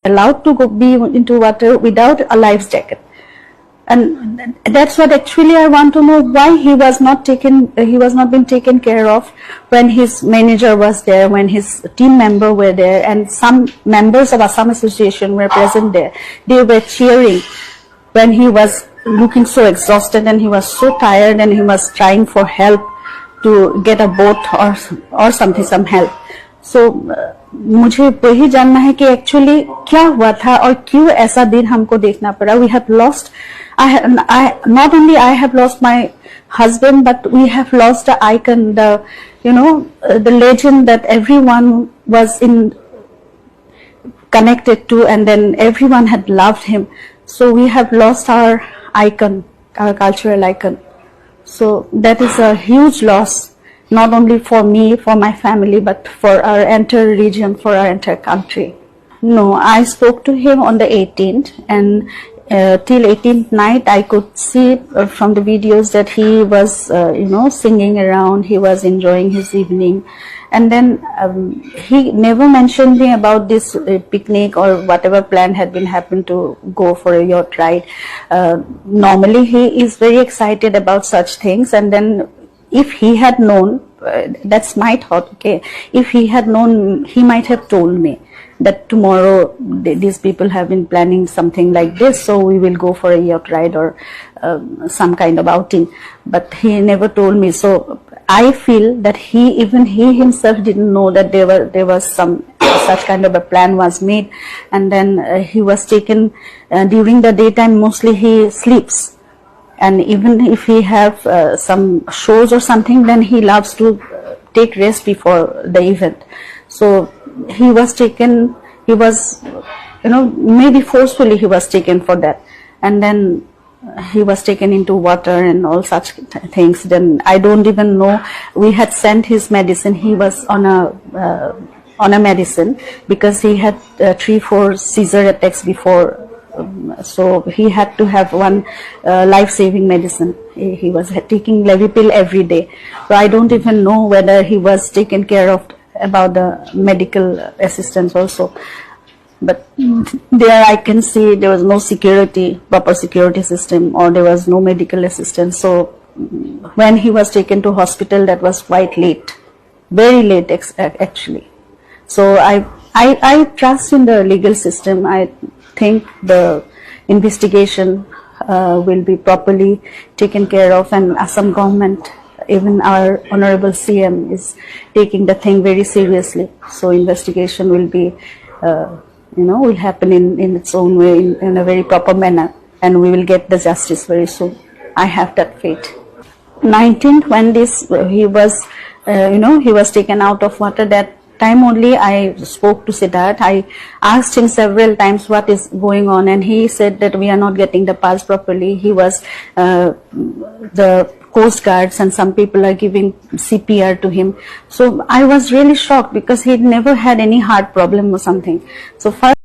allowed to be into water without a life jacket. And that's what actually I want to know, why he was not being taken care of when his manager was there, when his team member were there, and some members of Assam Association were present there. They were cheering when he was looking so exhausted and he was so tired and he was trying for help to get a boat or something, some help. So मुझे वही जानना है कि actually क्या हुआ था और क्यों ऐसा दिन हमको देखना पड़ा. We have lost, not only I have lost my husband, but we have lost the icon, the legend that everyone was connected to, and then everyone had loved him. So we have lost our icon, our cultural icon. So that is a huge loss, not only for me, for my family, but for our entire region, for our entire country. No, I spoke to him on the 18th, and till 18th night I could see from the videos that he was singing around, he was enjoying his evening, and then he never mentioned me about this picnic or whatever plan had been happened to go for a yacht ride. Normally he is very excited about such things, and then if he had known, that's my thought, okay, if he had known, he might have told me that tomorrow these people have been planning something like this, so we will go for a yacht ride or some kind of outing. But he never told me. So I feel that even he himself didn't know that there was some such kind of a plan was made, and then he was taken during the daytime. Mostly he sleeps, and even if he have some shows or something, then he loves to take rest before the event. So he was taken, he was, maybe forcefully he was taken for that, and then he was taken into water and all such things. Then I don't even know, we had sent his medicine, he was on a medicine because he had 3-4 seizure attacks before. So he had to have one life-saving medicine. He was taking Levipil every day. So I don't even know whether he was taken care of about the medical assistance also. But there I can see there was no proper security system, or there was no medical assistance. So when he was taken to hospital, that was quite late, very late actually. So I trust in the legal system. I think the investigation will be properly taken care of, and Assam government, even our honorable CM, is taking the thing very seriously. So investigation will be, will happen in its own way, in a very proper manner, and we will get the justice very soon. I have that faith. 19th, when he was taken out of water, that time only I spoke to Siddharth. I asked him several times what is going on, and he said that we are not getting the pulse properly. He was, the Coast Guards and some people are giving CPR to him. So I was really shocked because he never had any heart problem or something. So first